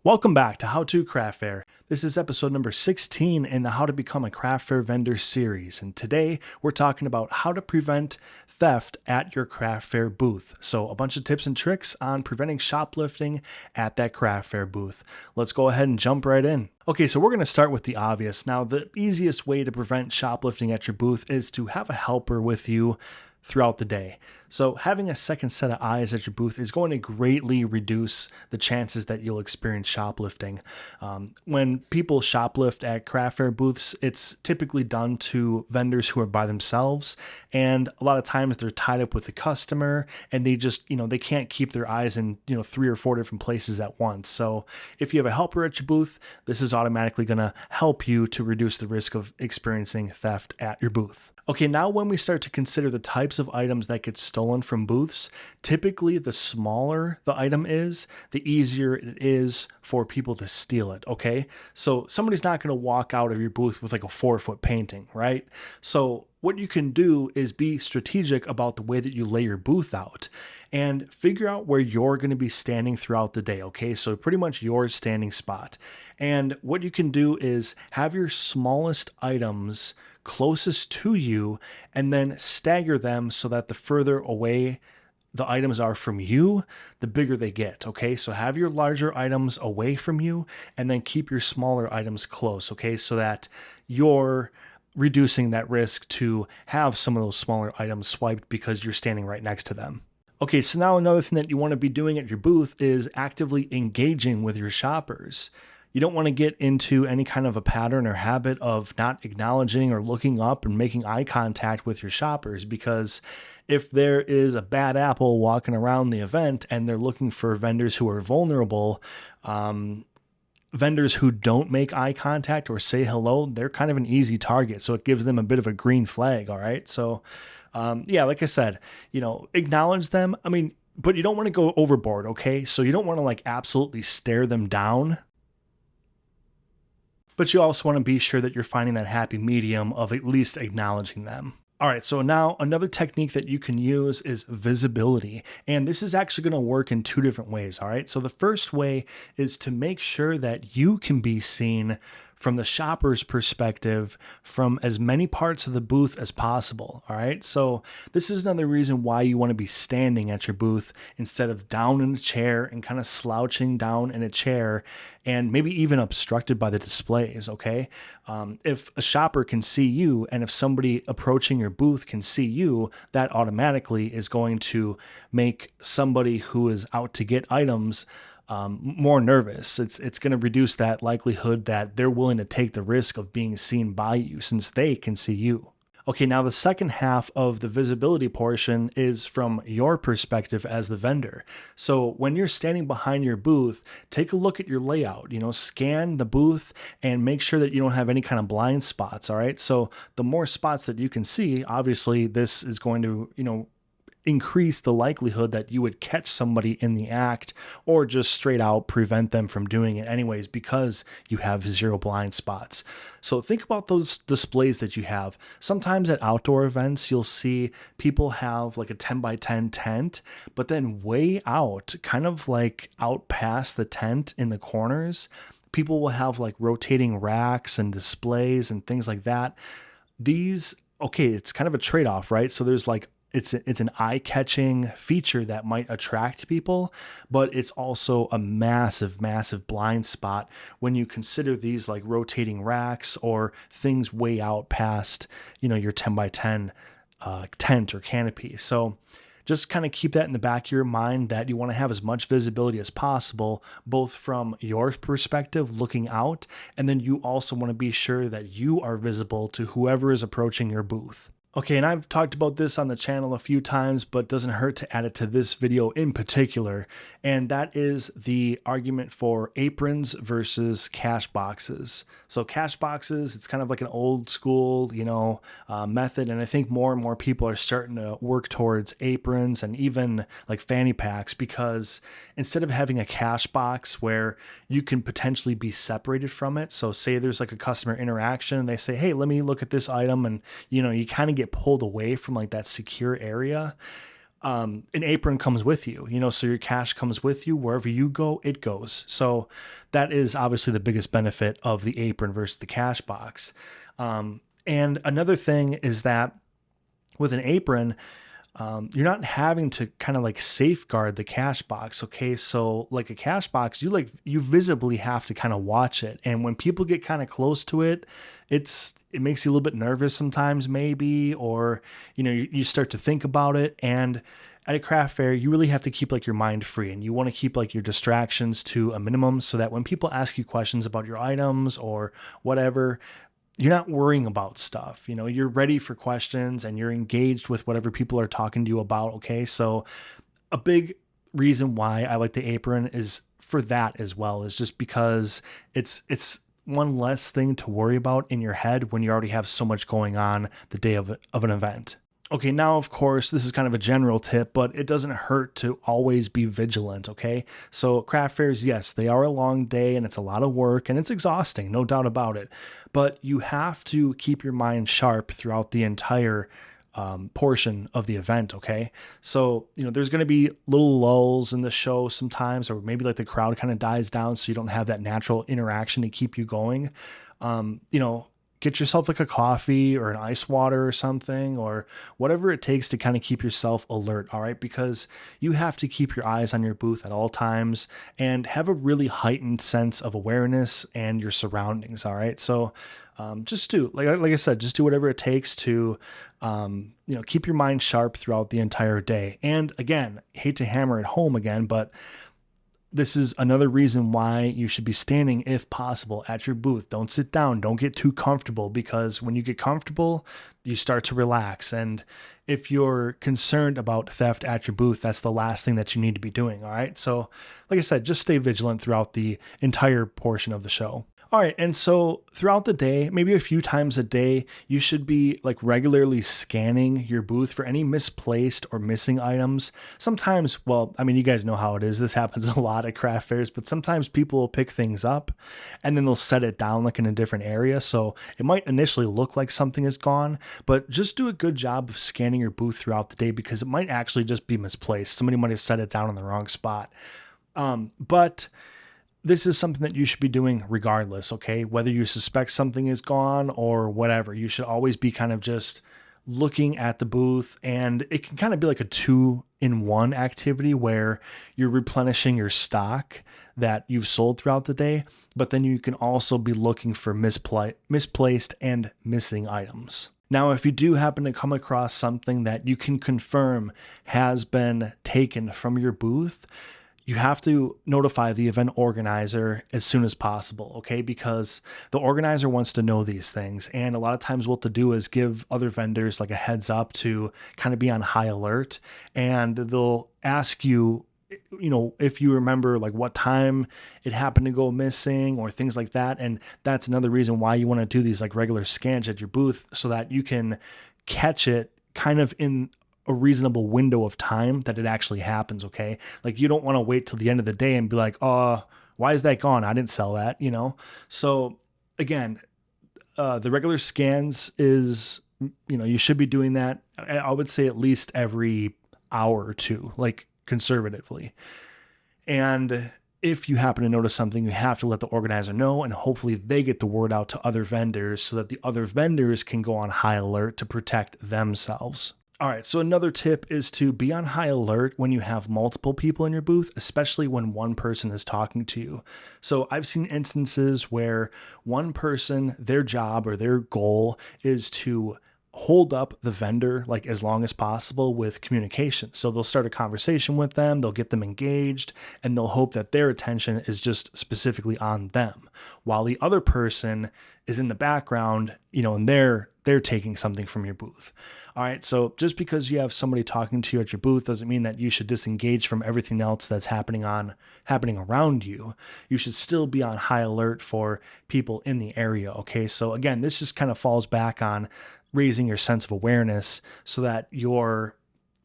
Welcome back to How to Craft Fair. This is episode number 16 in the How to Become a Craft Fair Vendor series. And today we're talking about how to prevent theft at your craft fair booth. So a bunch of tips and tricks on preventing shoplifting at that craft fair booth. Let's go ahead and jump right in. Okay, so we're going to start with the obvious. Now, the easiest way to prevent shoplifting at your booth is to have a helper with you throughout the day. So having a second set of eyes at your booth is going to greatly reduce the chances that you'll experience shoplifting. When people shoplift at craft fair booths, it's typically done to vendors who are by themselves, and a lot of times they're tied up with the customer and they just, they can't keep their eyes in, 3 or 4 different places at once. So if you have a helper at your booth, this is automatically going to help you to reduce the risk of experiencing theft at your booth. Okay, now when we start to consider the types of items that get stolen from booths, typically the smaller the item is, the easier it is for people to steal it, okay? So somebody's not going to walk out of your booth with like a 4-foot painting, right? So what you can do is be strategic about the way that you lay your booth out and figure out where you're going to be standing throughout the day, okay? So pretty much your standing spot. And what you can do is have your smallest items closest to you and then stagger them so that the further away the items are from you, the bigger they get, okay? So have your larger items away from you and then keep your smaller items close, okay? So that you're reducing that risk to have some of those smaller items swiped because you're standing right next to them. Okay, so now another thing that you want to be doing at your booth is actively engaging with your shoppers. You don't want to get into any kind of a pattern or habit of not acknowledging or looking up and making eye contact with your shoppers, because if there is a bad apple walking around the event and they're looking for vendors who are vulnerable, vendors who don't make eye contact or say hello, they're kind of an easy target. So it gives them a bit of a green flag, all right? So yeah, like I said, acknowledge them. But you don't want to go overboard, okay? So you don't want to like absolutely stare them down, but you also want to be sure that you're finding that happy medium of at least acknowledging them. All right, so now another technique that you can use is visibility. And this is actually going to work in 2 different ways, all right? So the first way is to make sure that you can be seen from the shopper's perspective from as many parts of the booth as possible, all right? So this is another reason why you want to be standing at your booth instead of down in a chair and kind of slouching down in a chair and maybe even obstructed by the displays, okay? If a shopper can see you and if somebody approaching your booth can see you, that automatically is going to make somebody who is out to get items more nervous. It's going to reduce that likelihood that they're willing to take the risk of being seen by you since they can see you. Okay, now the second half of the visibility portion is from your perspective as the vendor. So when you're standing behind your booth, take a look at your layout, scan the booth and make sure that you don't have any kind of blind spots, all right? So the more spots that you can see, obviously this is going to, increase the likelihood that you would catch somebody in the act or just straight out prevent them from doing it anyways because you have 0 blind spots. So think about those displays that you have. Sometimes at outdoor events, you'll see people have like a 10 by 10 tent, but then way out, kind of like out past the tent in the corners, people will have like rotating racks and displays and things like that. It's kind of a trade-off, right? So there's like it's an eye-catching feature that might attract people, but it's also a massive, massive blind spot when you consider these like rotating racks or things way out past, your 10 by 10 tent or canopy. So just kind of keep that in the back of your mind that you want to have as much visibility as possible, both from your perspective looking out, and then you also want to be sure that you are visible to whoever is approaching your booth. Okay, and I've talked about this on the channel a few times, but doesn't hurt to add it to this video in particular, and that is the argument for aprons versus cash boxes. So cash boxes, it's kind of like an old school, method, and I think more and more people are starting to work towards aprons and even like fanny packs, because instead of having a cash box where you can potentially be separated from it, so say there's like a customer interaction and they say, hey, let me look at this item, and you kind of get pulled away from like that secure area. an apron comes with you, so your cash comes with you wherever you go, it goes. So that is obviously the biggest benefit of the apron versus the cash box. And another thing is that with an apron, you're not having to kind of like safeguard the cash box. Okay. So like a cash box, you visibly have to kind of watch it. And when people get kind of close to it, it makes you a little bit nervous sometimes maybe, or, you start to think about it. And at a craft fair, you really have to keep like your mind free, and you want to keep like your distractions to a minimum so that when people ask you questions about your items or whatever, you're not worrying about stuff. You're ready for questions and you're engaged with whatever people are talking to you about. Okay. So a big reason why I like the apron is for that as well, is just because it's one less thing to worry about in your head when you already have so much going on the day of an event. Okay, now, of course, this is kind of a general tip, but it doesn't hurt to always be vigilant, okay? So craft fairs, yes, they are a long day and it's a lot of work and it's exhausting, no doubt about it. But you have to keep your mind sharp throughout the entire portion of the event, okay? So, there's going to be little lulls in the show sometimes, or maybe like the crowd kind of dies down so you don't have that natural interaction to keep you going. Get yourself like a coffee or an ice water or something, or whatever it takes to kind of keep yourself alert, all right? Because you have to keep your eyes on your booth at all times and have a really heightened sense of awareness and your surroundings, all right? So just do, like I said, just do whatever it takes to, keep your mind sharp throughout the entire day. And again, hate to hammer it home again, but this is another reason why you should be standing, if possible, at your booth. Don't sit down. Don't get too comfortable, because when you get comfortable, you start to relax. And if you're concerned about theft at your booth, that's the last thing that you need to be doing. All right. So like I said, just stay vigilant throughout the entire portion of the show. All right, and so throughout the day, maybe a few times a day, you should be like regularly scanning your booth for any misplaced or missing items. Sometimes, well, I mean, you guys know how it is. This happens a lot at craft fairs, but sometimes people will pick things up and then they'll set it down like in a different area. So it might initially look like something is gone, but just do a good job of scanning your booth throughout the day, because it might actually just be misplaced. Somebody might have set it down in the wrong spot. But this is something that you should be doing regardless, okay? Whether you suspect something is gone or whatever, you should always be kind of just looking at the booth, and it can kind of be like a 2-in-1 activity where you're replenishing your stock that you've sold throughout the day, but then you can also be looking for misplaced and missing items. Now, if you do happen to come across something that you can confirm has been taken from your booth, you have to notify the event organizer as soon as possible, okay? Because the organizer wants to know these things. And a lot of times what to do is give other vendors like a heads up to kind of be on high alert. And they'll ask you, if you remember like what time it happened to go missing or things like that. And that's another reason why you want to do these like regular scans at your booth, so that you can catch it kind of in a reasonable window of time that it actually happens, okay? Like you don't want to wait till the end of the day and be like, oh, why is that gone? I didn't sell that, So again, the regular scans is, you should be doing that. I would say at least every hour or two, like conservatively. And if you happen to notice something, you have to let the organizer know, and hopefully they get the word out to other vendors so that the other vendors can go on high alert to protect themselves. All right, so another tip is to be on high alert when you have multiple people in your booth, especially when one person is talking to you. So I've seen instances where one person, their job or their goal is to hold up the vendor like as long as possible with communication. So they'll start a conversation with them, they'll get them engaged, and they'll hope that their attention is just specifically on them, while the other person is in the background, and they're taking something from your booth. All right, so just because you have somebody talking to you at your booth doesn't mean that you should disengage from everything else that's happening around you. You should still be on high alert for people in the area, okay? So again, this just kind of falls back on raising your sense of awareness so that you're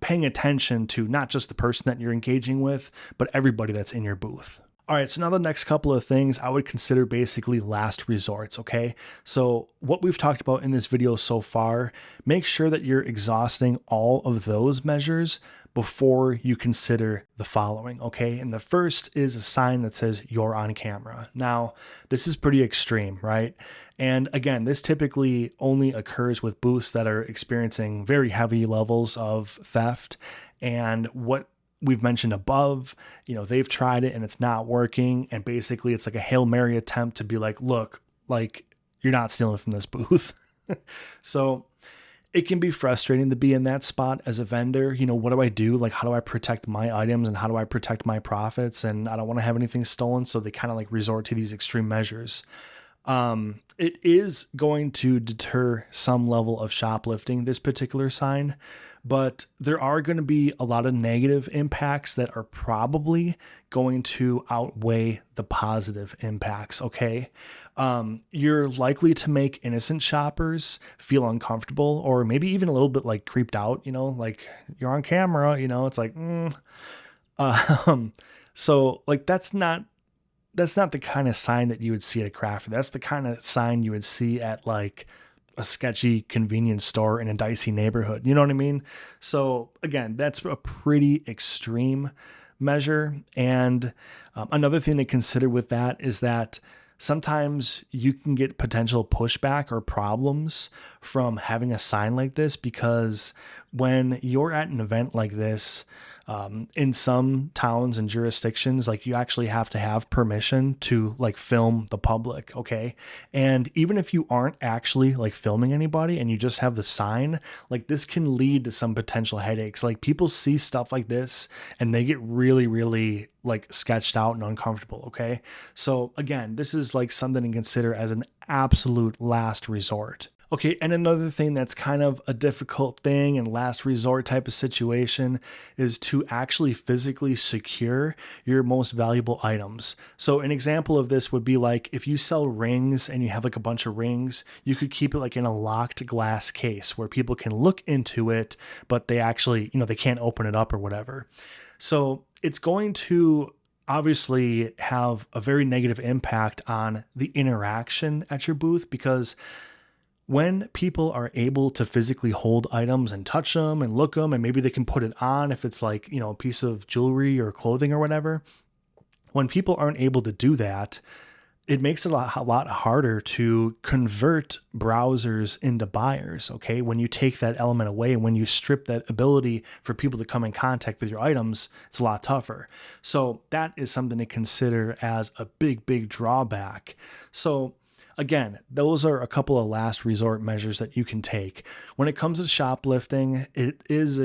paying attention to not just the person that you're engaging with, but everybody that's in your booth. All right, so now the next couple of things I would consider basically last resorts, okay? So what we've talked about in this video so far, make sure that you're exhausting all of those measures before you consider the following, okay? And the first is a sign that says you're on camera. Now, this is pretty extreme, right? And again, this typically only occurs with booths that are experiencing very heavy levels of theft. And what we've mentioned above, they've tried it and it's not working. And basically it's like a Hail Mary attempt to be like, look, like you're not stealing from this booth. So it can be frustrating to be in that spot as a vendor. What do I do? Like, how do I protect my items and how do I protect my profits? And I don't want to have anything stolen. So they kind of like resort to these extreme measures. It is going to deter some level of shoplifting, this particular sign, but there are going to be a lot of negative impacts that are probably going to outweigh the positive impacts. Okay. You're likely to make innocent shoppers feel uncomfortable or maybe even a little bit like creeped out, like you're on camera, it's like, so like, that's not the kind of sign that you would see at a craft fair. That's the kind of sign you would see at like a sketchy convenience store in a dicey neighborhood. You know what I mean? So again, that's a pretty extreme measure. And another thing to consider with that is that sometimes you can get potential pushback or problems from having a sign like this, because when you're at an event like this, in some towns and jurisdictions, like you actually have to have permission to like film the public. Okay. And even if you aren't actually like filming anybody and you just have the sign, like this can lead to some potential headaches. Like people see stuff like this and they get really, really like sketched out and uncomfortable. Okay. So again, this is like something to consider as an absolute last resort. Okay, and another thing that's kind of a difficult thing and last resort type of situation is to actually physically secure your most valuable items. So an example of this would be like if you sell rings and you have like a bunch of rings, you could keep it like in a locked glass case where people can look into it, but they actually, they can't open it up or whatever. So it's going to obviously have a very negative impact on the interaction at your booth, because when people are able to physically hold items and touch them and look them, and maybe they can put it on if it's like, a piece of jewelry or clothing or whatever, when people aren't able to do that, it makes it a lot harder to convert browsers into buyers. Okay. When you take that element away and when you strip that ability for people to come in contact with your items, it's a lot tougher. So that is something to consider as a big, big drawback. So again, those are a couple of last resort measures that you can take. When it comes to shoplifting, it's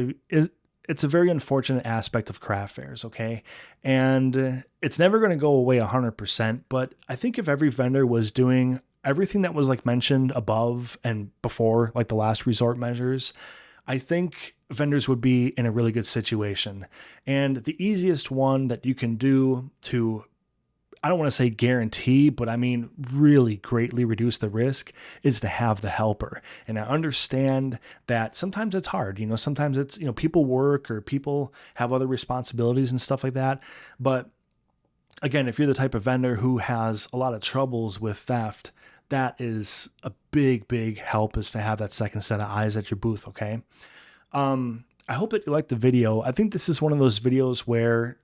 a very unfortunate aspect of craft fairs, okay? And it's never going to go away 100%, but I think if every vendor was doing everything that was like mentioned above and before, like the last resort measures, I think vendors would be in a really good situation. And the easiest one that you can do to, I don't want to say guarantee, but I mean really greatly reduce the risk, is to have the helper. And I understand that sometimes it's hard, sometimes it's, people work or people have other responsibilities and stuff like that. But again, if you're the type of vendor who has a lot of troubles with theft, that is a big, big help, is to have that second set of eyes at your booth. Okay. I hope that you liked the video. I think this is one of those videos where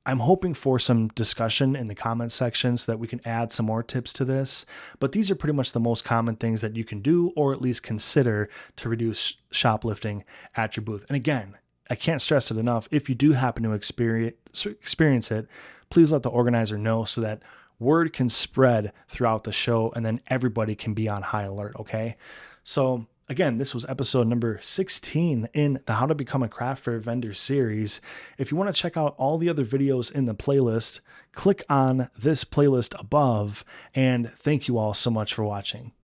I'm hoping for some discussion in the comment section so that we can add some more tips to this. But these are pretty much the most common things that you can do, or at least consider, to reduce shoplifting at your booth. And again, I can't stress it enough. If you do happen to experience it, please let the organizer know so that word can spread throughout the show and then everybody can be on high alert. Okay. So again, this was episode number 16 in the How to Become a Craft Fair Vendor series. If you want to check out all the other videos in the playlist, click on this playlist above, and thank you all so much for watching.